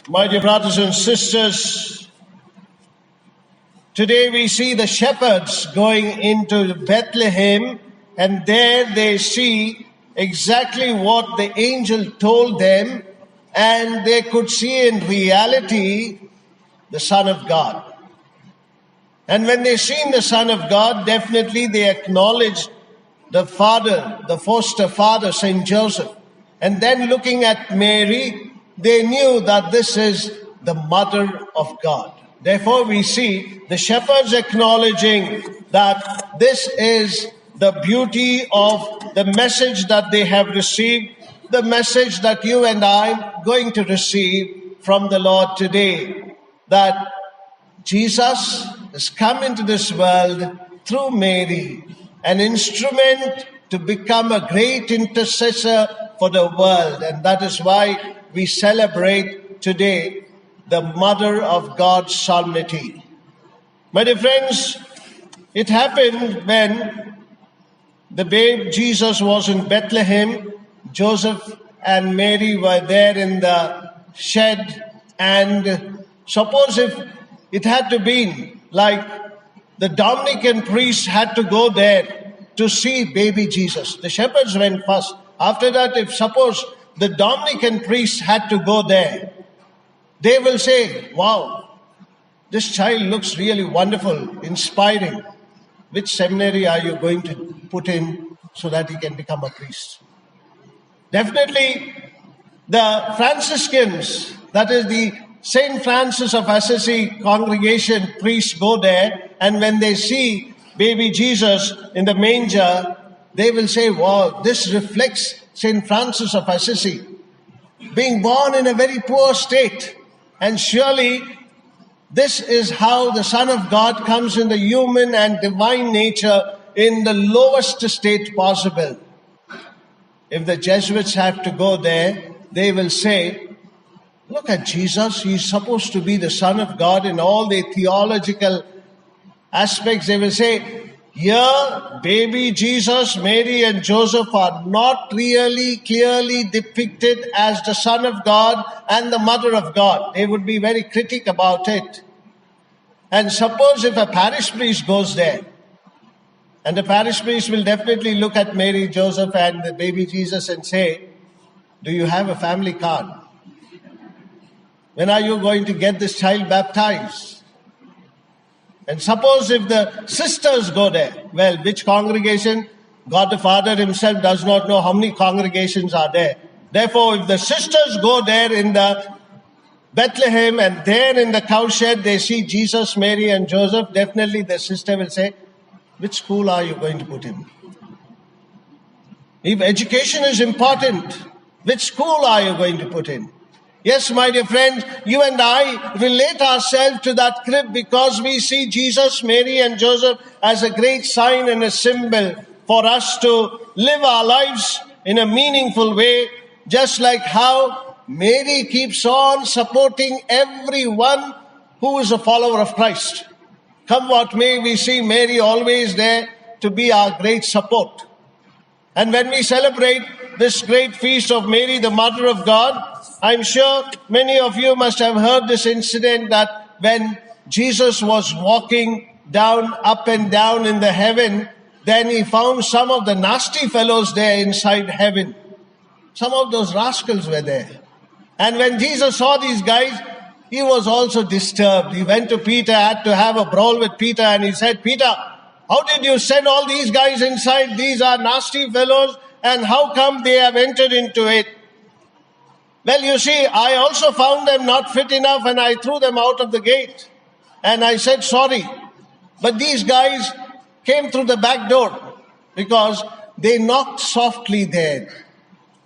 My dear brothers and sisters, today we see the shepherds going into Bethlehem, and there they see exactly what the angel told them, and they could see in reality the Son of God. And when they seen the Son of God, definitely they acknowledged the father, the foster father, Saint Joseph. And then looking at Mary, they knew that this is the mother of God. Therefore, we see the shepherds acknowledging that this is the beauty of the message that they have received, the message that you and I are going to receive from the Lord today, that Jesus has come into this world through Mary, an instrument to become a great intercessor for the world. And that is why we celebrate today the Mother of God's solemnity. My dear friends, it happened when the babe Jesus was in Bethlehem. Joseph and Mary were there in the shed, and suppose if it had to be like the Dominican priests had to go there to see baby Jesus. The shepherds went first. After that, if suppose the Dominican priests had to go there, they will say, wow, this child looks really wonderful, inspiring. Which seminary are you going to put in so that he can become a priest? Definitely, the Franciscans, that is the St. Francis of Assisi congregation priests go there, and when they see baby Jesus in the manger, they will say, wow, this reflects St. Francis of Assisi, being born in a very poor state. And surely this is how the Son of God comes in the human and divine nature in the lowest state possible. If the Jesuits have to go there, they will say, look at Jesus, he's supposed to be the Son of God in all the theological aspects. They will say, here, baby Jesus, Mary and Joseph are not really clearly depicted as the Son of God and the Mother of God. They would be very critical about it. And suppose if a parish priest goes there, and the parish priest will definitely look at Mary, Joseph and the baby Jesus and say, do you have a family card? When are you going to get this child baptized? And suppose if the sisters go there, well, which congregation? God the Father himself does not know how many congregations are there. Therefore, if the sisters go there in the Bethlehem and there in the cowshed, they see Jesus, Mary and Joseph, definitely the sister will say, which school are you going to put him? If education is important, which school are you going to put in? Yes, my dear friends, you and I relate ourselves to that crib because we see Jesus, Mary and Joseph as a great sign and a symbol for us to live our lives in a meaningful way, just like how Mary keeps on supporting everyone who is a follower of Christ. Come what may, we see Mary always there to be our great support. And when we celebrate this great feast of Mary, the Mother of God, I'm sure many of you must have heard this incident that when Jesus was walking down, up and down in the heaven, then he found some of the nasty fellows there inside heaven. Some of those rascals were there. And when Jesus saw these guys, he was also disturbed. He went to Peter, had to have a brawl with Peter, and he said, Peter, how did you send all these guys inside? These are nasty fellows, and how come they have entered into it? Well, you see, I also found them not fit enough, and I threw them out of the gate. And I said, sorry. But these guys came through the back door because they knocked softly there.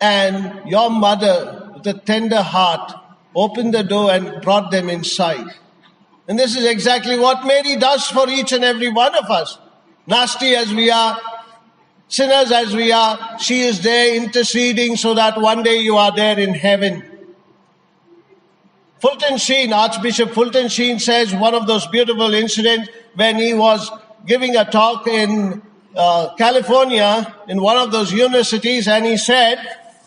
And your mother, with a tender heart, opened the door and brought them inside. And this is exactly what Mary does for each and every one of us. Nasty as we are, sinners as we are, she is there interceding so that one day you are there in heaven. Fulton Sheen, Archbishop Fulton Sheen says one of those beautiful incidents when he was giving a talk in California in one of those universities, and he said,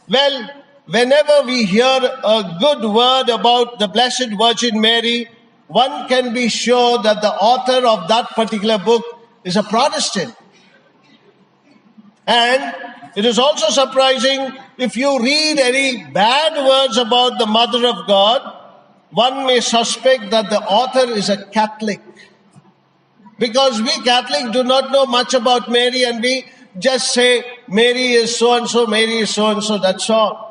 well, whenever we hear a good word about the Blessed Virgin Mary, one can be sure that the author of that particular book is a Protestant. And it is also surprising if you read any bad words about the Mother of God, one may suspect that the author is a Catholic. Because we Catholics do not know much about Mary, and we just say Mary is so-and-so, Mary is so-and-so, that's all.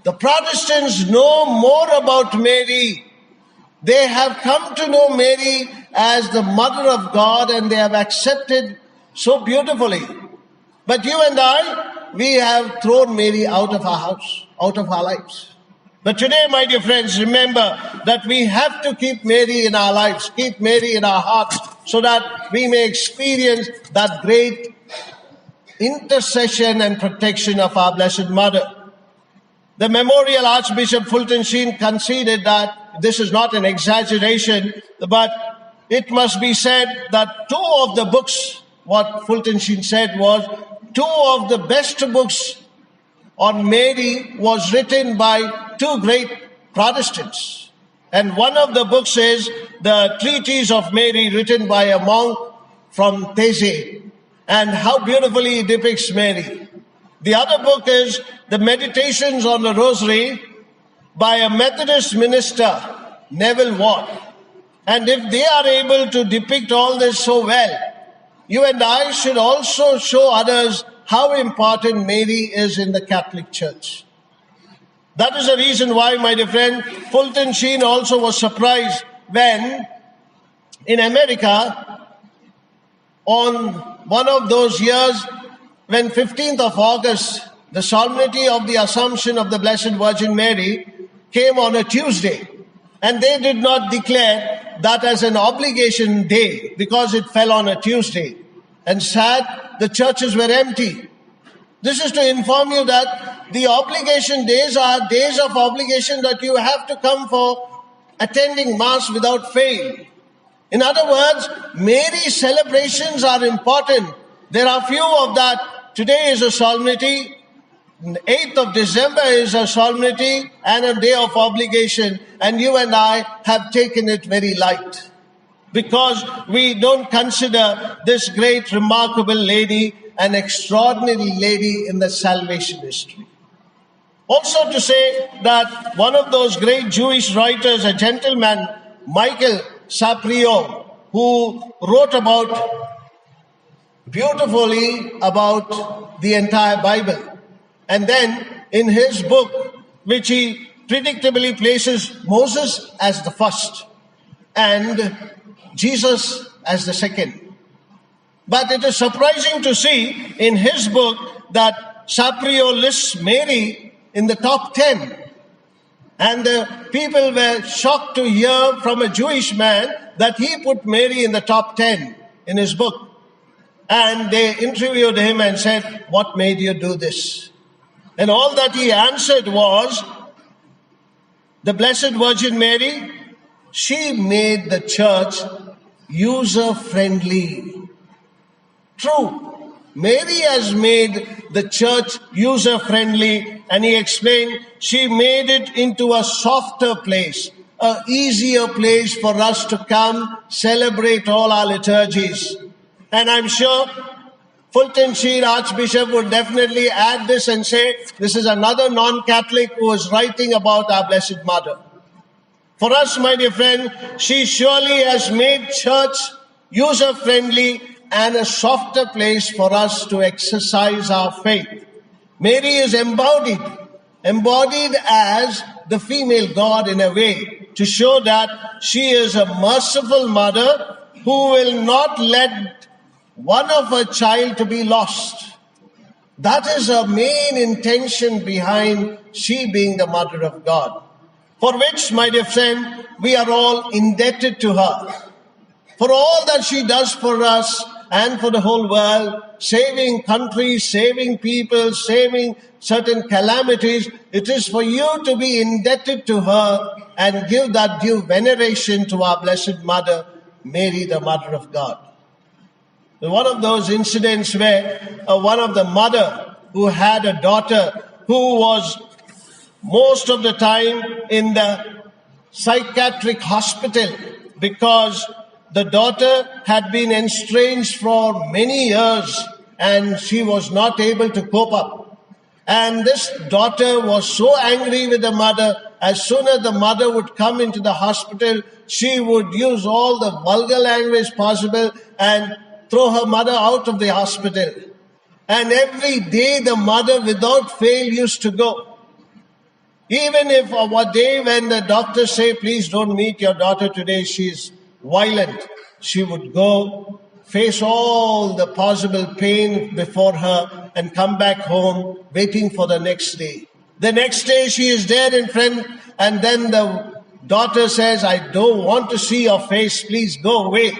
The Protestants know more about Mary. They have come to know Mary as the Mother of God, and they have accepted so beautifully. But you and I, we have thrown Mary out of our house, out of our lives. But today, my dear friends, remember that we have to keep Mary in our lives, keep Mary in our hearts, so that we may experience that great intercession and protection of our Blessed Mother. The Memorial Archbishop Fulton Sheen conceded that this is not an exaggeration, but it must be said that two of the books, what Fulton Sheen said was, two of the best books on Mary was written by two great Protestants. And one of the books is the Treatise of Mary, written by a monk from Thésée, and how beautifully it depicts Mary. The other book is the Meditations on the Rosary by a Methodist minister, Neville Watt. And if they are able to depict all this so well, you and I should also show others how important Mary is in the Catholic Church. That is the reason why, my dear friend, Fulton Sheen also was surprised when in America, on one of those years, when 15th of August, the solemnity of the Assumption of the Blessed Virgin Mary came on a Tuesday. And they did not declare that as an obligation day because it fell on a Tuesday. And sad, the churches were empty. This is to inform you that the obligation days are days of obligation that you have to come for attending Mass without fail. In other words, Mary's celebrations are important. There are few of that. Today is a solemnity. 8th of December is a solemnity and a day of obligation. And you and I have taken it very light, because we don't consider this great, remarkable lady an extraordinary lady in the salvation history. Also to say that one of those great Jewish writers, a gentleman, Michael Saprio, who wrote beautifully about the entire Bible. And then in his book, which he predictably places Moses as the first and Jesus as the second. But it is surprising to see in his book that Saprio lists Mary in the top 10. And the people were shocked to hear from a Jewish man that he put Mary in the top 10 in his book. And they interviewed him and said, "What made you do this?" And all that he answered was, the Blessed Virgin Mary, she made the church user-friendly. True, Mary has made the church user-friendly, and he explained she made it into a softer place, an easier place for us to come celebrate all our liturgies. And I'm sure Fulton Sheen Archbishop would definitely add this and say, this is another non-Catholic who is writing about our Blessed Mother. For us, my dear friend, she surely has made church user-friendly and a softer place for us to exercise our faith. Mary is embodied as the female God in a way, to show that she is a merciful mother who will not let one of her child to be lost. That is her main intention behind she being the Mother of God, for which, my dear friend, we are all indebted to her. For all that she does for us and for the whole world, saving countries, saving people, saving certain calamities, it is for you to be indebted to her and give that due veneration to our Blessed Mother, Mary, the Mother of God. One of those incidents where one of the mother who had a daughter who was most of the time in the psychiatric hospital because the daughter had been estranged for many years and she was not able to cope up. And this daughter was so angry with the mother. As soon as the mother would come into the hospital, she would use all the vulgar language possible and throw her mother out of the hospital. And every day the mother without fail used to go. Even if a day when the doctors say, please don't meet your daughter today, she's violent, she would go, face all the possible pain before her and come back home waiting for the next day. The next day she is there in front and then the daughter says, I don't want to see your face, please go away.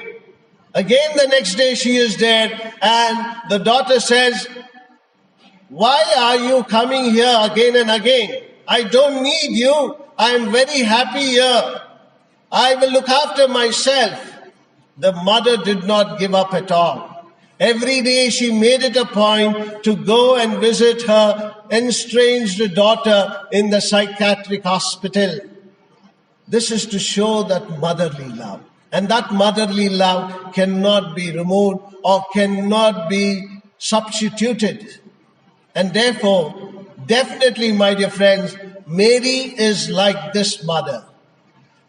Again the next day she is there and the daughter says, why are you coming here again and again? I don't need you. I am very happy here. I will look after myself. The mother did not give up at all. Every day she made it a point to go and visit her estranged daughter in the psychiatric hospital. This is to show that motherly love. And that motherly love cannot be removed or cannot be substituted. And therefore, definitely, my dear friends, Mary is like this mother.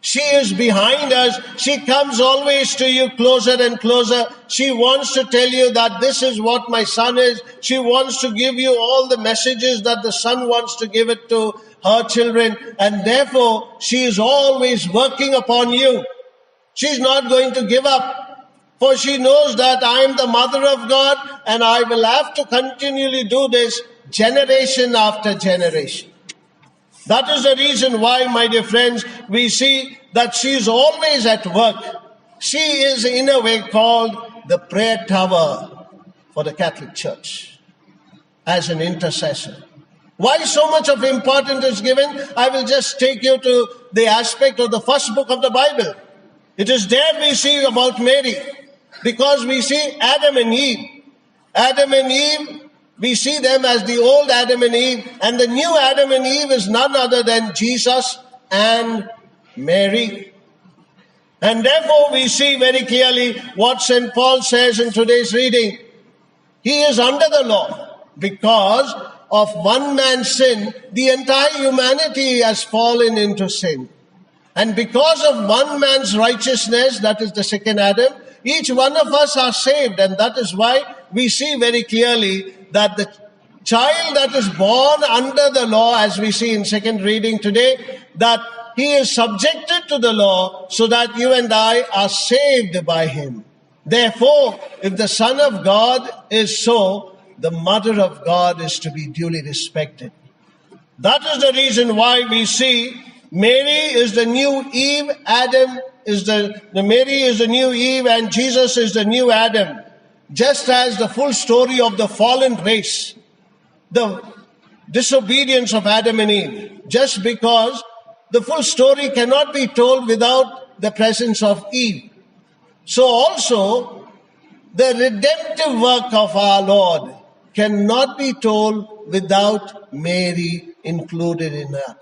She is behind us. She comes always to you closer and closer. She wants to tell you that this is what my son is. She wants to give you all the messages that the son wants to give it to her children. And therefore, she is always working upon you. She's not going to give up. For she knows that I am the mother of God and I will have to continually do this generation after generation. That is the reason why, my dear friends, we see that she is always at work. She is in a way called the prayer tower for the Catholic Church as an intercessor. Why so much of importance is given? I will just take you to the aspect of the first book of the Bible. It is there we see about Mary, because we see Adam and Eve. Adam and Eve, we see them as the old Adam and Eve, and the new Adam and Eve is none other than Jesus and Mary. And therefore we see very clearly what St. Paul says in today's reading. He is under the law because of one man's sin, the entire humanity has fallen into sin. And because of one man's righteousness, that is the second Adam, each one of us are saved. And that is why we see very clearly that the child that is born under the law, as we see in second reading today, that he is subjected to the law so that you and I are saved by him. Therefore, if the Son of God is so, the Mother of God is to be duly respected. That is the reason why we see Mary is the new Eve, Adam is Mary is the new Eve, and Jesus is the new Adam. Just as the full story of the fallen race, the disobedience of Adam and Eve, just because the full story cannot be told without the presence of Eve. So also, the redemptive work of our Lord cannot be told without Mary included in that.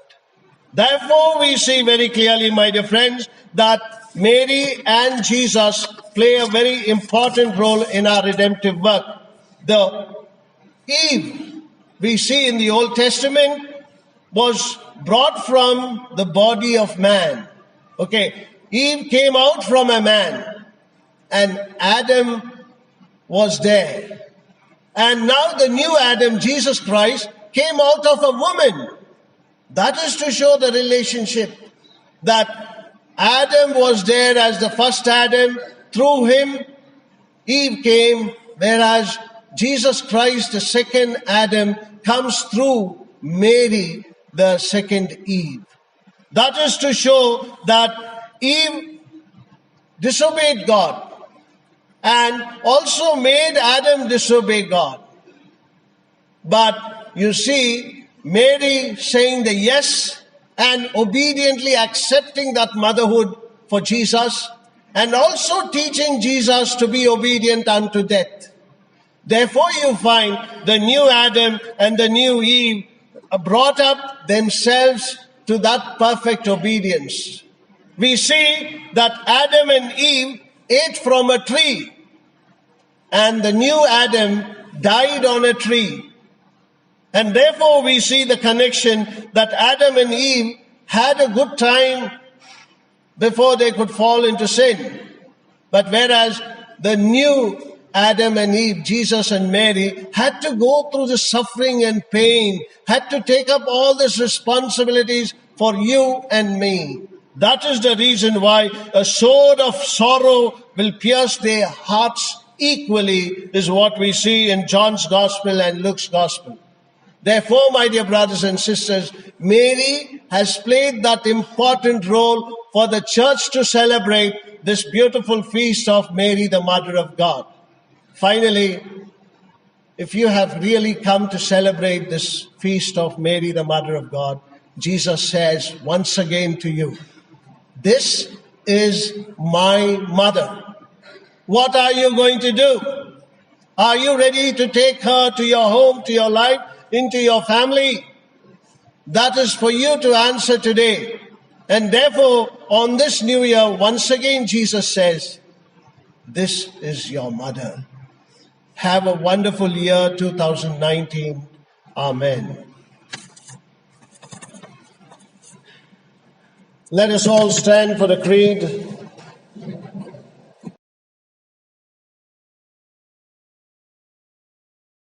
Therefore, we see very clearly, my dear friends, that Mary and Jesus play a very important role in our redemptive work. The Eve, we see in the Old Testament, was brought from the body of man. Okay, Eve came out from a man, and Adam was there. And now the new Adam, Jesus Christ, came out of a woman. That is to show the relationship that Adam was there as the first Adam. Through him, Eve came, whereas Jesus Christ, the second Adam, comes through Mary, the second Eve. That is to show that Eve disobeyed God and also made Adam disobey God. But you see, Mary saying the yes and obediently accepting that motherhood for Jesus, and also teaching Jesus to be obedient unto death. Therefore you find the new Adam and the new Eve brought up themselves to that perfect obedience. We see that Adam and Eve ate from a tree, and the new Adam died on a tree. And therefore we see the connection that Adam and Eve had a good time before they could fall into sin. But whereas the new Adam and Eve, Jesus and Mary, had to go through the suffering and pain, had to take up all these responsibilities for you and me. That is the reason why a sword of sorrow will pierce their hearts equally, is what we see in John's Gospel and Luke's Gospel. Therefore, my dear brothers and sisters, Mary has played that important role for the church to celebrate this beautiful feast of Mary, the Mother of God. Finally, if you have really come to celebrate this feast of Mary, the Mother of God, Jesus says once again to you, "This is my mother." What are you going to do? Are you ready to take her to your home, to your life, into your family? That is for you to answer today. And therefore, on this new year, once again, Jesus says, "This is your mother." Have a wonderful year 2019. Amen. Let us all stand for the creed.